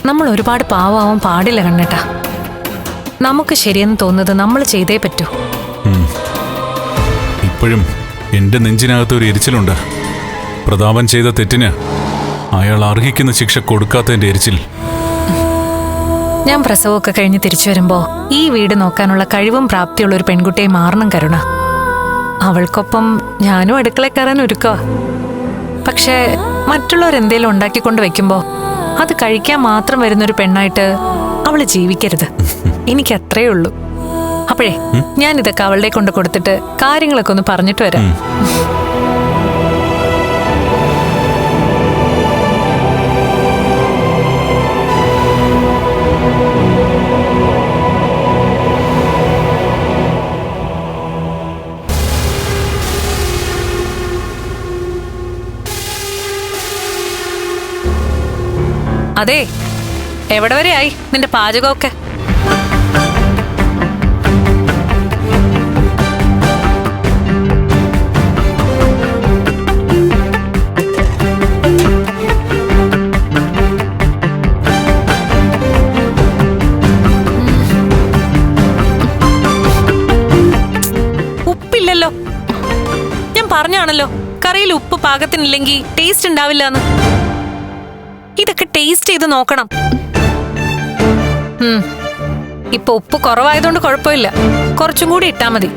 നമ്മൾ ഒരുപാട് പാവാവാൻ പാടില്ല കണ്ണേട്ടാ. നമുക്ക് ശരിയെന്ന് തോന്നുന്നത് നമ്മൾ ചെയ്തേ പറ്റൂ. ഇപ്പോഴും എന്റെ നെഞ്ചിനകത്ത് ഒരു എരിച്ചിലുണ്ട്. പ്രതാപൻ ചെയ്ത തെറ്റിന് അയാൾ അർഹിക്കുന്ന ശിക്ഷ കൊടുക്കാത്തതിന്റെ എരിച്ചിൽ. ഞാൻ പ്രസവമൊക്കെ കഴിഞ്ഞ് തിരിച്ചു വരുമ്പോ ഈ വീട് നോക്കാനുള്ള കഴിവും പ്രാപ്തിയുള്ള ഒരു പെൺകുട്ടിയെ മാറണം കരുണ. അവൾക്കൊപ്പം ഞാനും അടുക്കള കയറാൻ ഒരുക്കുക. പക്ഷേ മറ്റുള്ളവരെന്തേലും ഉണ്ടാക്കിക്കൊണ്ട് വെക്കുമ്പോ അത് കഴിക്കാൻ മാത്രം വരുന്നൊരു പെണ്ണായിട്ട് അവള് ജീവിക്കരുത്. എനിക്കത്രേ ഉള്ളൂ. അപ്പോഴേ ഞാൻ ഇതൊക്കെ അവളുടെ കൊണ്ട് കൊടുത്തിട്ട് കാര്യങ്ങളൊക്കെ ഒന്ന് പറഞ്ഞിട്ട് വരാം. അതെ, എവിടെ വരെയായി നിന്റെ പാചകമൊക്കെ? ഉപ്പില്ലല്ലോ. ഞാൻ പറഞ്ഞാണല്ലോ കറിയിൽ ഉപ്പ് പാകത്തിനില്ലെങ്കിൽ ടേസ്റ്റ് ഉണ്ടാവില്ല എന്ന്. ഇതൊക്കെ ടേസ്റ്റ് ചെയ്ത് നോക്കണം. ഇപ്പൊ ഉപ്പ് കുറവായതുകൊണ്ട് കുഴപ്പമില്ല, കുറച്ചും കൂടി ഇട്ടാ മതി.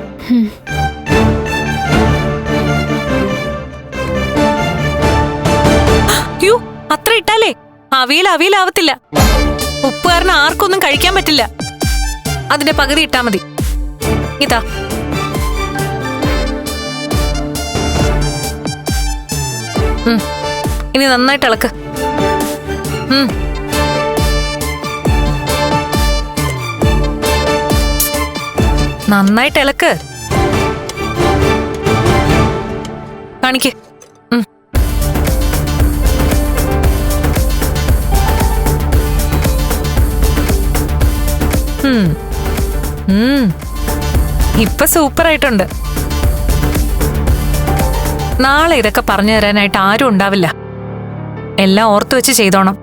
അയ്യോ, അത്ര ഇട്ടാലേ അവിയലാവത്തില്ല. ഉപ്പ് കാരണം ആർക്കൊന്നും കഴിക്കാൻ പറ്റില്ല. അതിന്റെ പകുതി ഇട്ടാ മതി. ഇതാ. ഇനി നന്നായിട്ട് ഇളക്ക്. നന്നായിട്ട് ഇളക്ക്. കാണിക്ക്. ഇപ്പൊ സൂപ്പർ ആയിട്ടുണ്ട്. നാളെ ഇതൊക്കെ പറഞ്ഞു തരാനായിട്ട് ആരും ഉണ്ടാവില്ല. എല്ലാം ഓർത്തു വെച്ച് ചെയ്തോണം.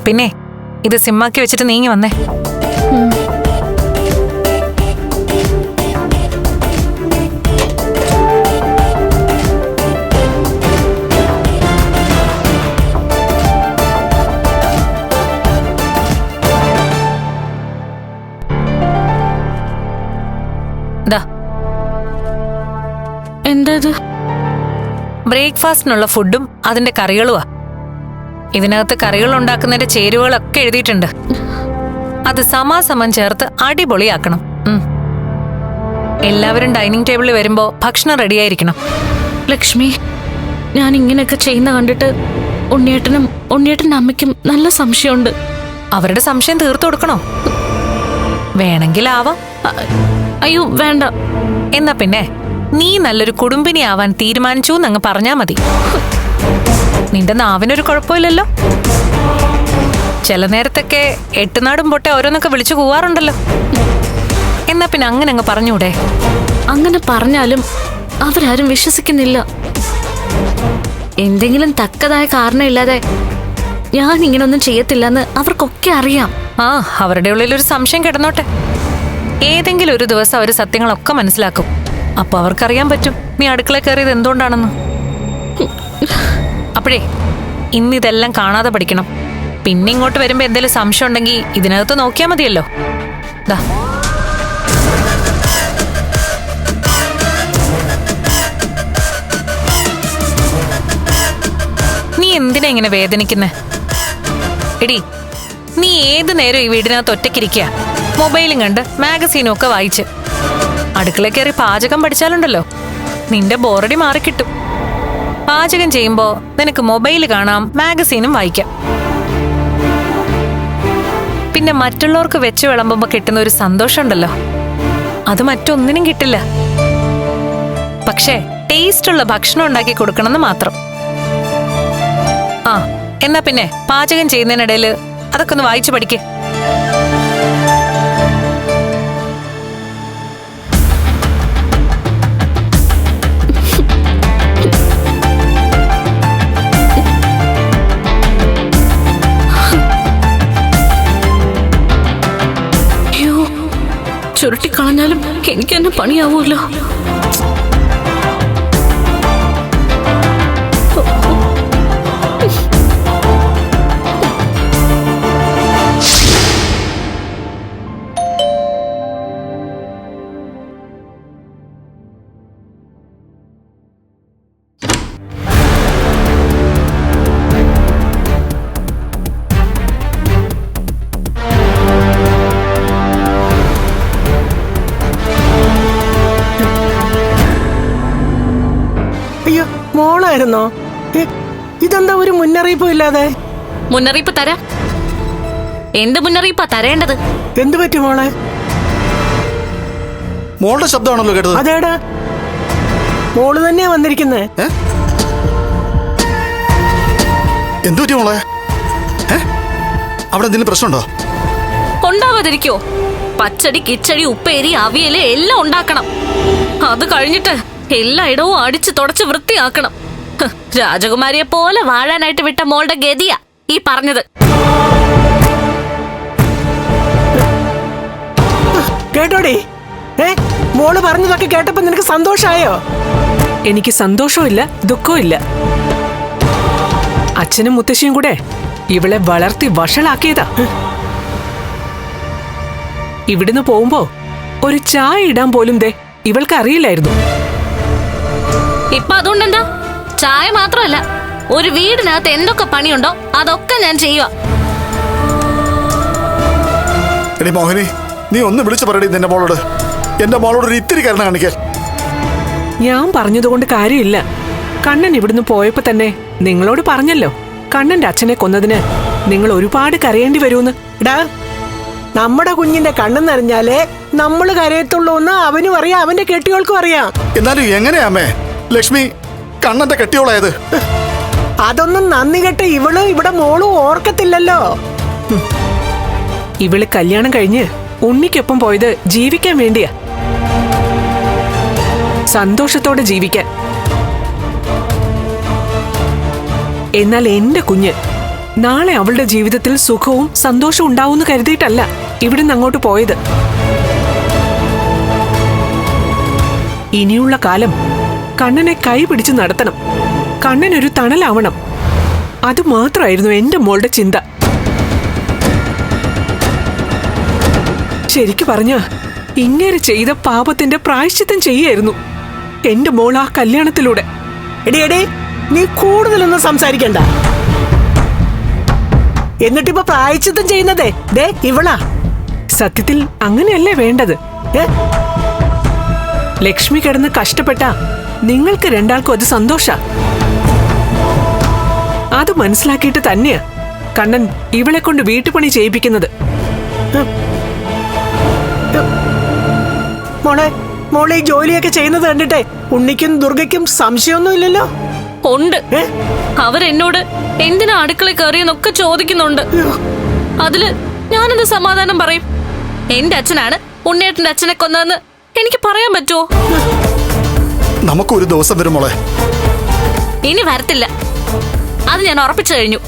പിന്നെ ഇത് സിമ്മാക്കി വെച്ചിട്ട് നീങ്ങി വന്നേ. എന്താ ബ്രേക്ക്ഫാസ്റ്റിനുള്ള ഫുഡും അതിന്റെ കറികളുമാ. ഇതിനകത്ത് കറികൾ ഉണ്ടാക്കുന്നതിന്റെ ചേരുവകളൊക്കെ എഴുതിയിട്ടുണ്ട്. അത് സമാസമം ചേർത്ത് അടിപൊളിയാക്കണം. എല്ലാവരും ഡൈനിങ് ടേബിളിൽ വരുമ്പോ ഭക്ഷണം റെഡിയായിരിക്കണം. ലക്ഷ്മി, ഞാൻ ഇങ്ങനെയൊക്കെ ചെയ്യുന്ന കണ്ടിട്ട് ഉണ്ണിയേട്ടൻ്റെ അമ്മയ്ക്കും നല്ല സംശയമുണ്ട്. അവരുടെ സംശയം തീർത്തു കൊടുക്കണോ? വേണമെങ്കിൽ ആവാം. അയ്യോ വേണ്ട. എന്നാ പിന്നെ നീ നല്ലൊരു കുടുംബിനി ആവാൻ തീരുമാനിച്ചു എന്നങ്ങ് പറഞ്ഞാ മതി. നിന്റെ നാവിനൊരു കുഴപ്പമില്ലല്ലോ. ചില നേരത്തൊക്കെ എട്ടുനാടും പൊട്ടെ ഓരോന്നൊക്കെ വിളിച്ചു കൂവാറുണ്ടല്ലോ. എന്നാ പിന്നെ അങ്ങനെ അങ്ങ് പറഞ്ഞൂടെ? അങ്ങനെ പറഞ്ഞാലും അവരാരും വിശ്വസിക്കുന്നില്ല. എന്തെങ്കിലും തക്കതായ കാരണമില്ലാതെ ഞാൻ ഇങ്ങനൊന്നും ചെയ്യത്തില്ലെന്ന് അവർക്കൊക്കെ അറിയാം. അവരുടെ ഉള്ളിലൊരു സംശയം കിടന്നോട്ടെ. ഏതെങ്കിലും ഒരു ദിവസം അവർ സത്യങ്ങളൊക്കെ മനസ്സിലാക്കും. അപ്പൊ അവർക്കറിയാൻ പറ്റും നീ അടുക്കള കയറിയത് എന്തുകൊണ്ടാണെന്ന്. അപ്പോഴേ ഇന്നിതെല്ലാം കാണാതെ പഠിക്കണം. പിന്നെ ഇങ്ങോട്ട് വരുമ്പോ എന്തെങ്കിലും സംശയം ഉണ്ടെങ്കിൽ ഇതിനകത്ത് നോക്കിയാ മതിയല്ലോ. ദാ നീ എന്തിനാ ഇങ്ങനെ വേദനിക്കുന്നേ? എടി, നീ ഏത് നേരം ഈ വീടിനകത്ത് ഒറ്റയ്ക്കിരിക്കുക, മൊബൈലും കണ്ട് മാഗസീനും ഒക്കെ വായിച്ച്. അടുക്കള കയറി പാചകം പഠിച്ചാലുണ്ടല്ലോ നിന്റെ ബോറടി മാറിക്കിട്ടും. പാചകം ചെയ്യുമ്പോ നിനക്ക് മൊബൈൽ കാണാം, മാഗസീനും വായിക്കാം. പിന്നെ മറ്റുള്ളവർക്ക് വെച്ച് വിളമ്പുമ്പോ കിട്ടുന്ന ഒരു സന്തോഷമുണ്ടല്ലോ, അത് മറ്റൊന്നിനും കിട്ടില്ല. പക്ഷേ ടേസ്റ്റുള്ള ഭക്ഷണം ഉണ്ടാക്കി കൊടുക്കണമെന്ന് മാത്രം. എന്നാ പിന്നെ പാചകം ചെയ്യുന്നതിനിടയിൽ അതൊക്കെ ഒന്ന് വായിച്ചു പഠിക്കേ. ചുരുട്ടിക്കളഞ്ഞാലും എനിക്ക് തന്നെ പണിയാവൂല്ലോ. അയ്യോ, മോളായിരുന്നോ? ഇതെന്താ ഒരു മുന്നറിയിപ്പും ഇല്ലാതെ? മുന്നറിയിപ്പ് തരാം. എന്ത് മുന്നറിയിപ്പാ തരേണ്ടത്? എന്തു പറ്റി മോളെ? മോളുടെ ശബ്ദമാണല്ലോ കേട്ടത്. അതേടാ, മോള് തന്നെയാ വന്നിരിക്കുന്നേ. എന്തു പറ്റി മോളെ? അവിടെ എന്തെങ്കിലും പ്രശ്നമുണ്ടോ? ഉണ്ടാവാതിരിക്കോ? പച്ചടി, കിച്ചടി, ഉപ്പേരി, അവിയല് എല്ലാം ഉണ്ടാക്കണം. അത് കഴിഞ്ഞിട്ട് എല്ലായിടവും അടിച്ചു തുടച്ച് വൃത്തിയാക്കണം. രാജകുമാരിയെ പോലെ വാഴാനായിട്ട് വിട്ട മോളുടെ ഗതിയാ ഈ പറഞ്ഞത്. കേട്ടോടി? മോള് പറഞ്ഞതൊക്കെ കേട്ടപ്പോ നിനക്ക് സന്തോഷായോ? എനിക്ക് സന്തോഷവും ദുഃഖവും ഇല്ല. അച്ഛനും മുത്തശ്ശിയും കൂടെ ഇവളെ വളർത്തി വഷളാക്കിയതാ. ഇവിടുന്ന് പോകുമ്പോ ഒരു ചായ ഇടാൻ പോലും ഇവൾക്ക് അറിയില്ലായിരുന്നു. ഇപ്പൊ അതുകൊണ്ടെന്താ? ചായ മാത്രമല്ല, ഒരു വീടിനകത്ത് എന്തൊക്കെ പണിയുണ്ടോ അതൊക്കെ ഞാൻ ചെയ്യുക. എടി മോഹിനി, നീ ഒന്ന് വിളിച്ചു പറയടി നിന്റെ മോളോട്. എന്റെ മോളോട് ഒരു ഇത്തിരി കരുണ കാണിക്കാൻ. ഞാൻ പറഞ്ഞതുകൊണ്ട് കാര്യമില്ല. കണ്ണൻ ഇവിടുന്ന് പോയപ്പോ തന്നെ നിങ്ങളോട് പറഞ്ഞല്ലോ, കണ്ണന്റെ അച്ഛനെ കൊന്നതിന് നിങ്ങൾ ഒരുപാട് കരയേണ്ടി വരുമെന്ന്. എടാ, നമ്മുടെ കുഞ്ഞിന്റെ കണ്ണെന്നറിഞ്ഞാലേ നമ്മള് കരയത്തുള്ളൂ എന്ന് അവനും അറിയാം, അവന്റെ കെട്ടിയോൾക്കും അറിയാം. എന്നാലും എങ്ങനെയാ അമ്മേ ലക്ഷ്മി കണ്ണന്റെ കെട്ടിയോളായത്? അതൊന്നും നന്ദി കെട്ട ഇവളും ഇവിടെ മോളും ഓർക്കത്തില്ലല്ലോ. ഇവള് കല്യാണം കഴിഞ്ഞ് ഉണ്ണിക്കൊപ്പം പോയത് ജീവിക്കാൻ വേണ്ടിയാ, സന്തോഷത്തോടെ ജീവിക്കാൻ. എന്നാൽ എന്റെ കുഞ്ഞ് നാളെ അവളുടെ ജീവിതത്തിൽ സുഖവും സന്തോഷവും ഉണ്ടാവുമെന്ന് കരുതിയിട്ടല്ല ഇവിടുന്ന് അങ്ങോട്ട് പോയത്. ഇനിയുള്ള കാലം കണ്ണനെ കൈ പിടിച്ച് നടത്തണം, കണ്ണനൊരു തണലാവണം. അത് മാത്രമായിരുന്നു എന്റെ മോളുടെ ചിന്ത. ശരിക്കു പറഞ്ഞ ഇങ്ങനെ ചെയ്ത പാപത്തിന്റെ പ്രായശ്ചിത്തം ചെയ്യായിരുന്നു എന്റെ മോൾ ആ കല്യാണത്തിലൂടെ. എടി എടി, നീ കൂടുതലൊന്നും സംസാരിക്കണ്ട. എന്നിട്ടിപ്പോ പ്രായശ്ചിത്തം ചെയ്യുന്നതേ ഇവളാ. സത്യത്തിൽ അങ്ങനെയല്ലേ വേണ്ടത്? ലക്ഷ്മി കിടന്ന് കഷ്ടപ്പെട്ട നിങ്ങൾക്ക് രണ്ടാൾക്കും അത് സന്തോഷ. അത് മനസ്സിലാക്കിയിട്ട് തന്നെയാ കണ്ണൻ ഇവളെ കൊണ്ട് വീട്ടുപണി ചെയ്യിപ്പിക്കുന്നത്. മോളെ ഈ ജോലിയൊക്കെ ചെയ്യുന്നത് കണ്ടിട്ടേ ഉണ്ണിക്കും ദുർഗയ്ക്കും സംശയമൊന്നും ഇല്ലല്ലോ? ഉണ്ട്. അവരെന്നോട് എന്തിനാ അടുക്കള കയറിയെന്നൊക്കെ ചോദിക്കുന്നുണ്ട്. അതില് ഞാനെന്ത് സമാധാനം പറയും? എന്റെ അച്ഛനാണ് ഉണ്ണിയേട്ടന്റെ അച്ഛനെ കൊന്നതെന്ന് എനിക്ക് പറയാൻ പറ്റുമോ? നമുക്കൊരു ദിവസം വരും മോളെ. ഇനി വരത്തില്ല, അത് ഞാൻ ഉറപ്പിച്ചു കഴിഞ്ഞു.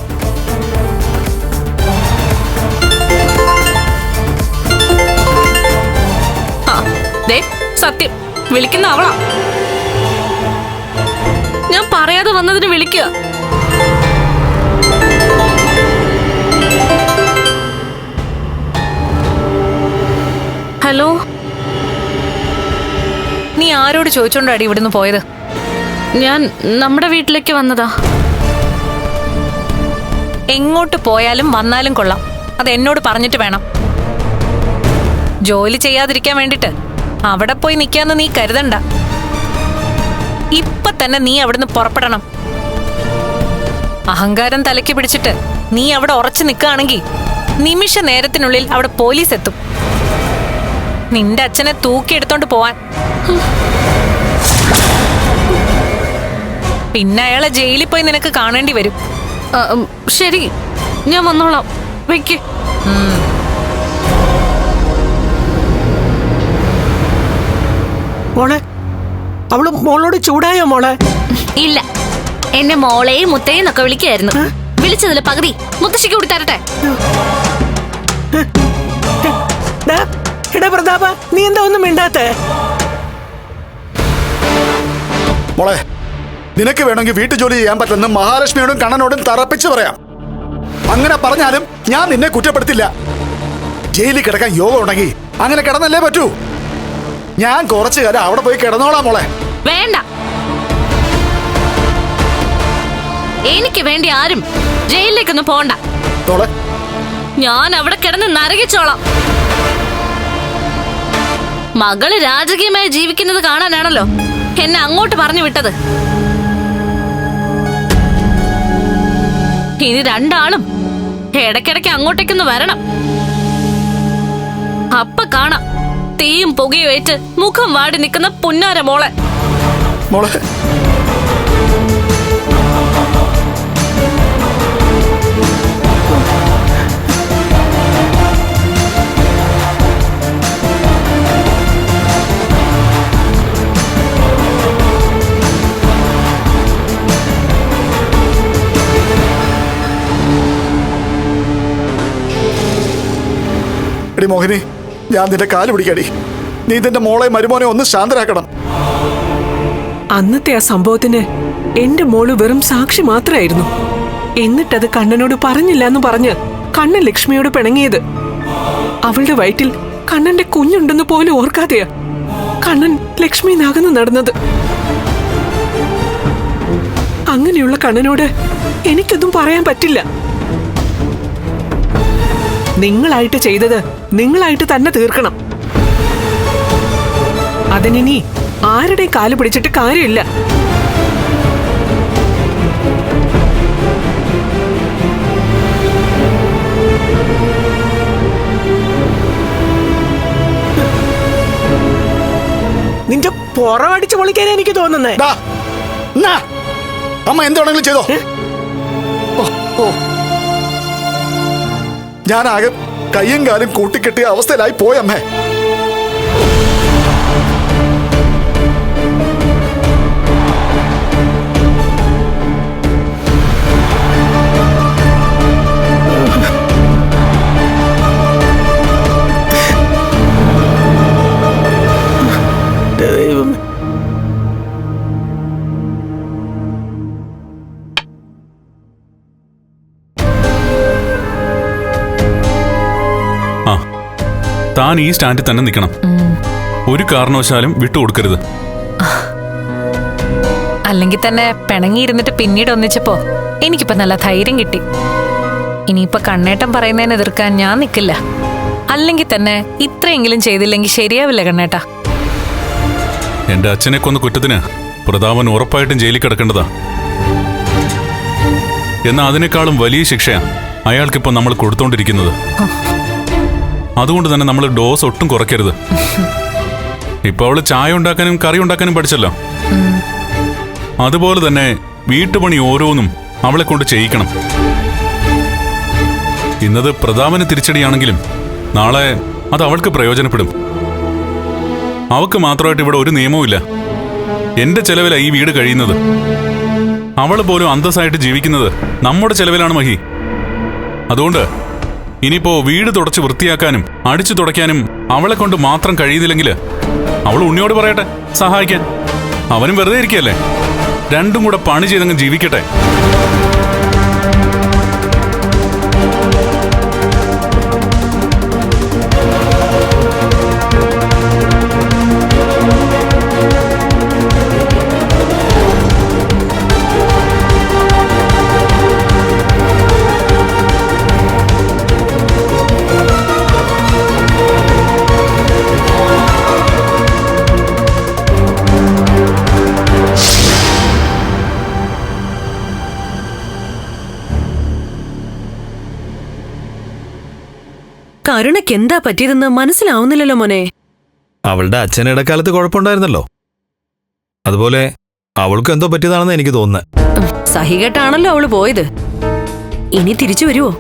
സത്യം വിളിക്കുന്ന അവളാ. ഞാൻ പറയാതെ വന്നതിന് വിളിക്കുക. ഹലോ, നീ ആരോട് ചോദിച്ചോണ്ടാടി ഇവിടുന്ന് പോയത്? ഞാൻ നമ്മുടെ വീട്ടിലേക്ക് വന്നതാ. എങ്ങോട്ട് പോയാലും വന്നാലും കൊള്ളാം, അത് എന്നോട് പറഞ്ഞിട്ട് വേണം. ജോലി ചെയ്യാതിരിക്കാൻ വേണ്ടിട്ട് അവിടെ പോയി നിൽക്കാന്ന് നീ കരുതണ്ട. ഇപ്പൊ തന്നെ നീ അവിടുന്ന് പുറപ്പെടണം. അഹങ്കാരം തലയ്ക്ക് പിടിച്ചിട്ട് നീ അവിടെ ഉറച്ചു നിൽക്കുകയാണെങ്കിൽ നിമിഷ നേരത്തിനുള്ളിൽ അവിടെ പോലീസ് എത്തും, നിന്റെ അച്ഛനെ തൂക്കിയെടുത്തോണ്ട് പോവാൻ. പിന്നെ അയാളെ ജയിലിൽ പോയി നിനക്ക് കാണേണ്ടി വരും. ശരി, ഞാൻ വന്നോളാം. വെക്ക്. മോളെ, അവള് മോളോട് ചൂടായോ മോളെ? ഇല്ല, എന്നെ മോളെയും മുത്തയും ഒക്കെ വിളിക്കായിരുന്നു. വിളിച്ചതില് പകുതി മുത്തശ്ശിക്ക് കൂടി തരട്ടെ. എടാ പ്രതാപ, നീ എന്താ ഒന്നും മിണ്ടാത്തെ? മോളെ, നിനക്ക് വേണമെങ്കിൽ വീട്ടു ജോലി ചെയ്യാൻ പറ്റുന്ന മഹാലക്ഷ്മിയോടും കണ്ണനോടും തറപ്പിച്ച് പറയാം. അങ്ങനെ പറഞ്ഞാലും ഞാൻ നിന്നെ കുറ്റപ്പെടുത്തില്ല. ജയിലിൽ കിടക്കാൻ യോഗം ഉണ്ടെങ്കിൽ അങ്ങനെ കിടന്നല്ലേ പറ്റൂ. ഞാൻ കുറച്ചു കാലം അവിടെ പോയി കിടന്നോളാം മോളെ. വേണ്ട, എനിക്ക് വേണ്ടി ആരും ജയിലിലേക്കൊന്നും പോണ്ട. മോളെ, ഞാൻ അവിടെ കിടന്ന് നരകിച്ചോളാം. മകള് രാജകീയമായി ജീവിക്കുന്നത് കാണാനാണല്ലോ എന്നെ അങ്ങോട്ട് പറഞ്ഞു വിട്ടത്. ഇനി രണ്ടാളും ഇടയ്ക്കിടയ്ക്ക് അങ്ങോട്ടേക്കൊന്ന് വരണം. അപ്പ കാണാം തീയും പുകയും ഏറ്റ് മുഖം വാടി നിൽക്കുന്ന പുന്നാര മോളെ. മോളെ, എടി മോഹിനി, ഞാൻ നിന്റെ കാല് പിടിക്കടി. നീ നിന്റെ മോളെ മരുമോനെ ഒന്ന് ശാന്തരാക്കണം. അന്നത്തെ ആ സംഭവത്തിന് എന്റെ മോള് വെറും സാക്ഷി മാത്രമായിരുന്നു. എന്നിട്ടത് കണ്ണനോട് പറഞ്ഞില്ല എന്ന് പറഞ്ഞ് കണ്ണൻ ലക്ഷ്മിയോട് പിണങ്ങിയത്. അവളുടെ വയറ്റിൽ കണ്ണന്റെ കുഞ്ഞുണ്ടെന്ന് പോലും ഓർക്കാതെയാ കണ്ണൻ ലക്ഷ്മി നകന്നു നടന്നത്. അങ്ങനെയുള്ള കണ്ണനോട് എനിക്കൊന്നും പറയാൻ പറ്റില്ല. നിങ്ങളായിട്ട് ചെയ്തത് നിങ്ങളായിട്ട് തന്നെ തീർക്കണം. അതിനി ആരുടെ കാല് പിടിച്ചിട്ട് കാര്യമില്ല. നിന്റെ പുറമടിച്ച് പൊളിക്കാൻ എനിക്ക് തോന്നുന്നേ. അമ്മ എന്താണെങ്കിലും ചെയ്തോ. ഞാനാകെ കയ്യും കാലും കൂട്ടിക്കെട്ടിയ അവസ്ഥയിലായി പോയമ്മേ. താൻ ഈ സ്റ്റാൻഡിൽ തന്നെ നിൽക്കണം. ഒരു കാരണവശാലും വിട്ടുകൊടുക്കരുത്. അല്ലെങ്കിൽ തന്നെ പിണങ്ങിയിരുന്നിട്ട് പിന്നീട് ഒന്നിച്ചപ്പോ എനിക്കിപ്പോ നല്ല ധൈര്യം കിട്ടി. ഇനിയിപ്പൊ കണ്ണേട്ടൻ പറയുന്നതിന് എതിർക്കാൻ ഞാൻ നിൽക്കില്ല. അല്ലെങ്കിൽ തന്നെ ഇത്രയെങ്കിലും ചെയ്തില്ലെങ്കിൽ ശരിയാവില്ല കണ്ണേട്ടാ. എന്റെ അച്ഛനെ കൊന്ന കുറ്റത്തിന് പ്രതാപൻ ഉറപ്പായിട്ടും ജയിലിൽ കിടക്കേണ്ടതാ. എന്നാൽ അതിനേക്കാളും വലിയ ശിക്ഷയാണ് അയാൾക്കിപ്പോ നമ്മൾ കൊടുത്തോണ്ടിരിക്കുന്നത്. അതുകൊണ്ട് തന്നെ നമ്മൾ ഡോസ് ഒട്ടും കുറയ്ക്കരുത്. ഇപ്പൊ അവള് ചായ ഉണ്ടാക്കാനും കറി ഉണ്ടാക്കാനും പഠിച്ചല്ലോ. അതുപോലെ തന്നെ വീട്ടുപണി ഓരോന്നും അവളെ കൊണ്ട് ചെയ്യിക്കണം. ഇന്നത് പ്രതാപന് തിരിച്ചടിയാണെങ്കിലും നാളെ അത് അവൾക്ക് പ്രയോജനപ്പെടും. അവൾക്ക് മാത്രമായിട്ട് ഇവിടെ ഒരു നിയമവും ഇല്ല. എന്റെ ചെലവിലാണ് ഈ വീട് കഴിയുന്നത്. അവൾ പോലും അന്തസ്സായിട്ട് ജീവിക്കുന്നത് നമ്മുടെ ചെലവിലാണ് മഹി. അതുകൊണ്ട് ഇനിയിപ്പോ വീട് തുടച്ച് വൃത്തിയാക്കാനും അടിച്ചു തുടയ്ക്കാനും അവളെ കൊണ്ട് മാത്രം കഴിയുന്നില്ലെങ്കിൽ അവൾ ഉണ്ണിയോട് പറയട്ടെ സഹായിക്കാൻ. അവനും വെറുതെ ഇരിക്കല്ലേ, രണ്ടും കൂടെ പണി ചെയ്തങ്ങ് ജീവിക്കട്ടെ. കരുണയ്ക്ക് എന്താ പറ്റിയതെന്ന് മനസ്സിലാവുന്നില്ലല്ലോ മോനെ. അവളുടെ അച്ഛൻ ഇടക്കാലത്ത് കുഴപ്പമുണ്ടായിരുന്നല്ലോ, അതുപോലെ അവൾക്ക് എന്തോ പറ്റിയതാണെന്ന് എനിക്ക് തോന്നുന്നത്. സഹികെട്ടാണല്ലോ അവള് പോയത്. ഇനി തിരിച്ചു വരുവോ?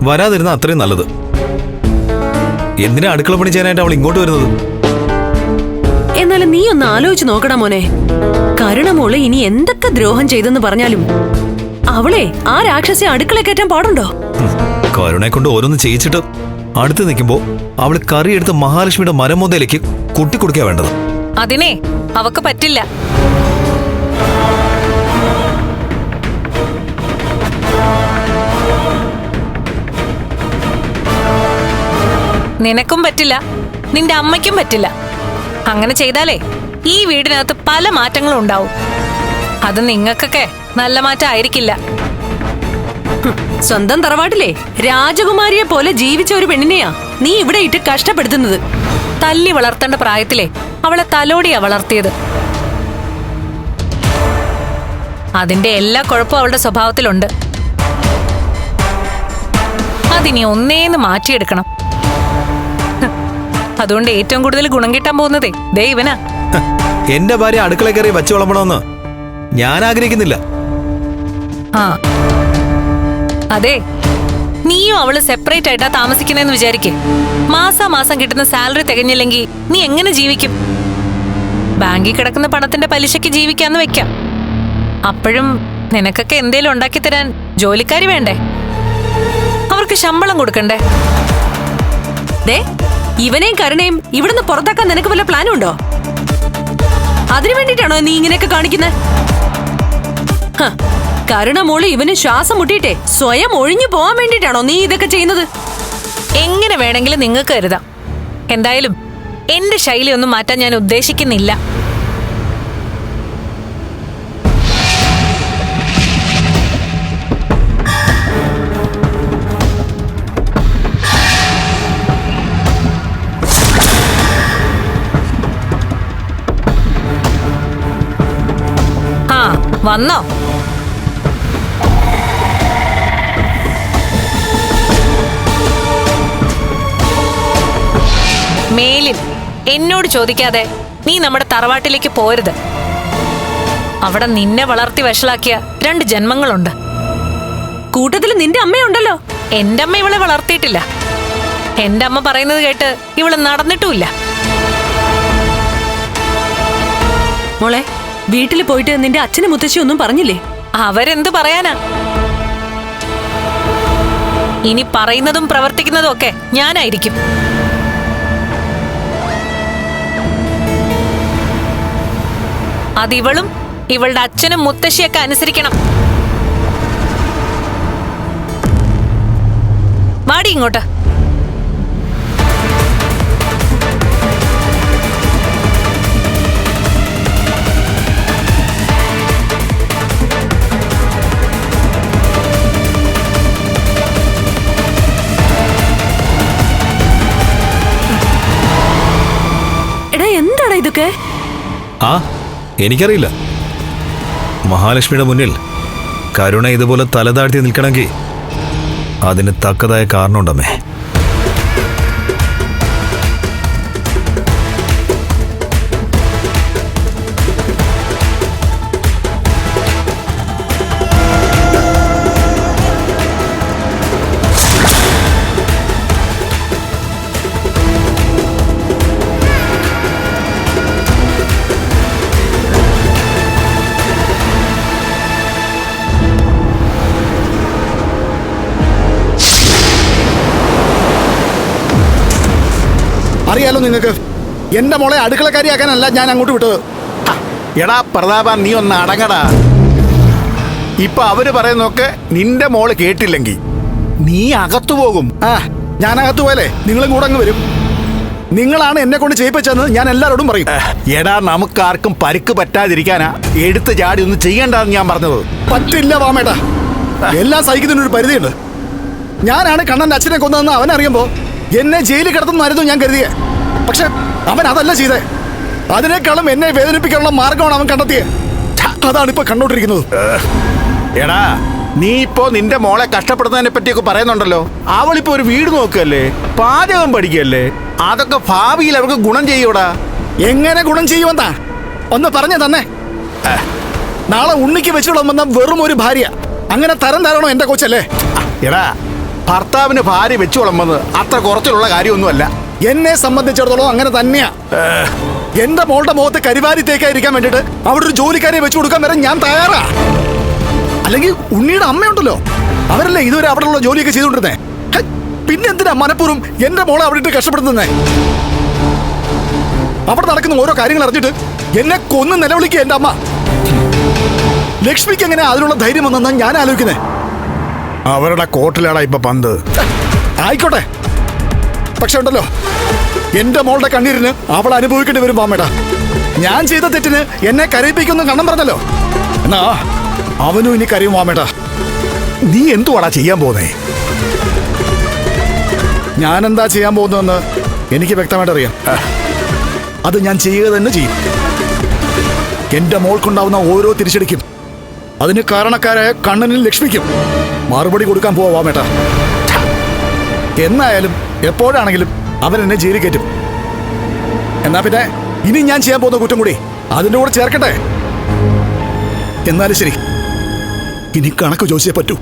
വരാതിരുന്ന അത്രയും നല്ലത്. എന്തിനാ അടുക്കള പണി ചെയ്യാനായിട്ട് അവൾ ഇങ്ങോട്ട് വരുന്നത്? എന്നാലും നീ ഒന്ന് ആലോചിച്ച് നോക്കടാ മോനെ. കരുണമോള് ഇനി എന്തൊക്കെ ദ്രോഹം ചെയ്തെന്ന് പറഞ്ഞാലും അവളെ ആ രാക്ഷസെ അടുക്കള കയറ്റാൻ പാടുണ്ടോ? കരുണയെ കൊണ്ട് ഓരോന്ന് ചെയ്യിച്ചിട്ട് അടുത്ത് നിൽക്കുമ്പോ അവള് കറിയെടുത്ത് മഹാലക്ഷ്മിയുടെ മരമൊന്തയിലേക്ക് കൊട്ടിക്കൊടുക്കുക വേണ്ടത്. അതിനെ അവക്ക് പറ്റില്ല. നിനക്കും പറ്റില്ല, നിന്റെ അമ്മയ്ക്കും പറ്റില്ല. അങ്ങനെ ചെയ്താലേ ഈ വീടിനകത്ത് പല മാറ്റങ്ങളും ഉണ്ടാവും. അത് നിങ്ങൾക്കൊക്കെ നല്ല മാറ്റം ആയിരിക്കില്ല. സ്വന്തം തറവാട്ടിലെ രാജകുമാരിയെ പോലെ ജീവിച്ച ഒരു പെണ്ണിനെയാ നീ ഇവിടെ ഇട്ട് കഷ്ടപ്പെടുത്തുന്നത്. തല്ലി വളർത്തേണ്ട പ്രായത്തിലെ അവളെ തലോടിയാ വളർത്തിയത്. അതിന്റെ എല്ലാ കുഴപ്പവും അവളുടെ സ്വഭാവത്തിലുണ്ട്. അതിനി ഒന്നേന്ന് മാറ്റിയെടുക്കണം. അതുകൊണ്ട് ഏറ്റവും കൂടുതൽ ഗുണം കിട്ടാൻ പോകുന്നതേ ദേ ഇവനാ. എന്റെ ഭാര്യ അടുക്കള കയറി വച്ചു വിളമ്പണമെന്ന് ഞാൻ ആഗ്രഹിക്കുന്നില്ല. ആ അതെ, നീയും അവള് സെപ്പറേറ്റ് ആയിട്ടാ താമസിക്കുന്നതെന്ന് വിചാരിക്കേ. മാസാമാസം കിട്ടുന്ന സാലറി തികഞ്ഞില്ലെങ്കിൽ നീ എങ്ങനെ ജീവിക്കും? ബാങ്കിൽ കിടക്കുന്ന പണത്തിന്റെ പലിശയ്ക്ക് ജീവിക്കാന്ന് വെക്കാം. അപ്പോഴും നിനക്കൊക്കെ എന്തേലും ഉണ്ടാക്കി തരാൻ ജോലിക്കാരി വേണ്ടേ? അവർക്ക് ശമ്പളം കൊടുക്കണ്ടേ? ദേ, ഇവനെയും കരുണയും ഇവിടുന്ന് പുറത്താക്കാൻ നിനക്ക് വല്ല പ്ലാനും ഉണ്ടോ? അതിനു വേണ്ടിട്ടാണോ നീ ഇങ്ങനെയൊക്കെ കാണിക്കുന്നത്? കരുണ മോള് ഇവന് ശ്വാസം മുട്ടിയിട്ടേ സ്വയം ഒഴിഞ്ഞു പോവാൻ വേണ്ടിട്ടാണോ നീ ഇതൊക്കെ ചെയ്യുന്നത്? എങ്ങനെ വേണമെങ്കിലും നിങ്ങൾക്ക് കരുതാം. എന്തായാലും എന്റെ ശൈലി ഒന്നും മാറ്റാൻ ഞാൻ ഉദ്ദേശിക്കുന്നില്ല. ആ വന്നോ? മേലിൽ എന്നോട് ചോദിക്കാതെ നീ നമ്മുടെ തറവാട്ടിലേക്ക് പോരുത്. അവിടെ നിന്നെ വളർത്തി വഷളാക്കിയ 2 ജന്മങ്ങളുണ്ട്. കൂട്ടത്തിൽ നിന്റെ അമ്മയുണ്ടല്ലോ. എന്റെ അമ്മ ഇവളെ വളർത്തിയിട്ടില്ല. എന്റെ അമ്മ പറയുന്നത് കേട്ട് ഇവള് നടന്നിട്ടുമില്ല. മോളെ, വീട്ടിൽ പോയിട്ട് നിന്റെ അച്ഛനും മുത്തശ്ശി ഒന്നും പറഞ്ഞില്ലേ? അവരെന്ത് പറയാനാ? ഇനി പറയുന്നതും പ്രവർത്തിക്കുന്നതും ഒക്കെ ഞാനായിരിക്കും. അതിവളും ഇവളുടെ അച്ഛനും മുത്തശ്ശിയൊക്കെ അനുസരിക്കണം. വാടി ഇങ്ങോട്ട്. എടാ, എന്താടാ ഇതൊക്കെ? ആ എനിക്കറിയില്ല. മഹാലക്ഷ്മിയുടെ മുന്നിൽ കരുണ ഇതുപോലെ തലതാഴ്ത്തി നിൽക്കണമെങ്കിൽ അതിന് തക്കതായ കാരണമുണ്ടമ്മേ. അറിയാലോ നിങ്ങൾക്ക്, എന്റെ മോളെ അടുക്കളക്കാരിയാക്കാനല്ല ഞാൻ അങ്ങോട്ട് വിട്ടത്. എടാ പ്രതാപ, നീ ഒന്ന് അടങ്ങടാ. ഇപ്പൊ അവര് പറയുന്നൊക്കെ നിന്റെ മോള് കേട്ടില്ലെങ്കിൽ നീ അകത്തു പോകും. ഞാൻ അകത്തു പോയാലേ നിങ്ങളും കൂടെ അങ്ങ് വരും. നിങ്ങളാണ് എന്നെ കൊണ്ട് ചെയ്യിപ്പിച്ചതെന്ന് ഞാൻ എല്ലാവരോടും പറയും. എടാ, നമുക്കാർക്കും പരിക്ക് പറ്റാതിരിക്കാനാ എടുത്ത് ചാടി ഒന്നും ചെയ്യണ്ടെന്ന് ഞാൻ പറഞ്ഞത്. പറ്റില്ല വാമേട്ടാ, എല്ലാം സഹിക്കുന്നതിനൊരു പരിധിയുണ്ട്. ഞാനാണ് കണ്ണന്റെ അച്ഛനെ കൊന്നതെന്ന് അവനറിയുമ്പോ എന്നെ ജയിലിൽ കിടത്തുന്നായിരുന്നു ഞാൻ കരുതിയേ. പക്ഷെ അവൻ അതല്ല ചെയ്തേ. അതിനേക്കാളും എന്നെ വേദനിപ്പിക്കാനുള്ള മാർഗമാണ് അവൻ കണ്ടെത്തിയത്. അതാണ് ഇപ്പൊ കണ്ടോണ്ടിരിക്കുന്നത്. എടാ, നീ ഇപ്പോ നിന്റെ മോളെ കഷ്ടപ്പെടുന്നതിനെ പറ്റിയൊക്കെ പറയുന്നുണ്ടല്ലോ. അവളിപ്പോ ഒരു വീട് നോക്കുകയല്ലേ, പാചകം പഠിക്കുകയല്ലേ. അതൊക്കെ ഭാവിയിൽ അവർക്ക് ഗുണം ചെയ്യൂടാ. എങ്ങനെ ഗുണം ചെയ്യുമെന്നാ ഒന്ന് പറഞ്ഞു തന്നെ. നാളെ ഉണ്ണിക്ക് വെച്ചുകൊള്ളുമെന്ന വെറും ഒരു ഭാര്യ, അങ്ങനെ തരം തരണോ എന്റെ കൊച്ചല്ലേ? എടാ, ഭർത്താവിന് ഭാര്യ വെച്ചു വിളമ്പെന്ന് അത്ര കുറച്ചിലുള്ള കാര്യമൊന്നുമല്ല. എന്നെ സംബന്ധിച്ചിടത്തോളം അങ്ങനെ തന്നെയാ. എന്റെ മോളുടെ മുഖത്ത് കരിവാരി തേക്കായിരിക്കാൻ വേണ്ടിട്ട് അവിടെ ഒരു ജോലിക്കാരെ വെച്ചു കൊടുക്കാൻ വരെ ഞാൻ തയ്യാറാ. അല്ലെങ്കിൽ ഉണ്ണിയുടെ അമ്മയുണ്ടല്ലോ, അവരല്ലേ ഇതുവരെ അവിടെയുള്ള ജോലിയൊക്കെ ചെയ്തുകൊണ്ടിരുന്നേ. പിന്നെന്തിനാ മനഃപൂർവ്വം എന്റെ മോളെ അവിടെ ഇട്ട് കഷ്ടപ്പെടുത്തുന്നേ? അവിടെ നടക്കുന്ന ഓരോ കാര്യങ്ങൾ അറിഞ്ഞിട്ട് എന്നെ കൊന്ന് നിലവിളിക്കുക എന്റെ അമ്മ. ലക്ഷ്മിക്ക് എങ്ങനെ അതിനുള്ള ധൈര്യം വന്നെന്നാ ഞാൻ ആലോചിക്കുന്നേ. അവരുടെ കോട്ടിലാടാ ഇപ്പൊ പന്ത്. ആയിക്കോട്ടെ, പക്ഷെ ഉണ്ടല്ലോ, എന്റെ മോളുടെ കണ്ണീരിന് അവൾ അനുഭവിക്കേണ്ടി വരും വാമേടാ. ഞാൻ ചെയ്ത തെറ്റിന് എന്നെ കരയിപ്പിക്കുന്നു കണ്ണം പറഞ്ഞല്ലോ, എന്നാ അവനും ഇനി കരയും വാമേടാ. നീ എന്തുവാടാ ചെയ്യാൻ പോകുന്നേ? ഞാനെന്താ ചെയ്യാൻ പോകുന്നതെന്ന് എനിക്ക് വ്യക്തമായിട്ട് അറിയാം. അത് ഞാൻ ചെയ്യുക തന്നെ ചെയ്യും. എന്റെ മോൾക്കുണ്ടാവുന്ന ഓരോ തിരിച്ചടിക്കും അതിന് കാരണക്കാരായ കണ്ണനും ലക്ഷ്മിക്കും മറുപടി കൊടുക്കാൻ പോവാമേട്ടാ. എന്നായാലും എപ്പോഴാണെങ്കിലും അവൻ എന്നെ ജയിലിൽ കയറ്റും. എന്നാ പിന്നെ ഇനി ഞാൻ ചെയ്യാൻ പോകുന്ന കുറ്റം കൂടി അതിൻ്റെ കൂടെ ചേർക്കട്ടെ. എന്നാലും ശരി, ഇനി കണക്ക് ചോദിച്ചേ പറ്റൂ.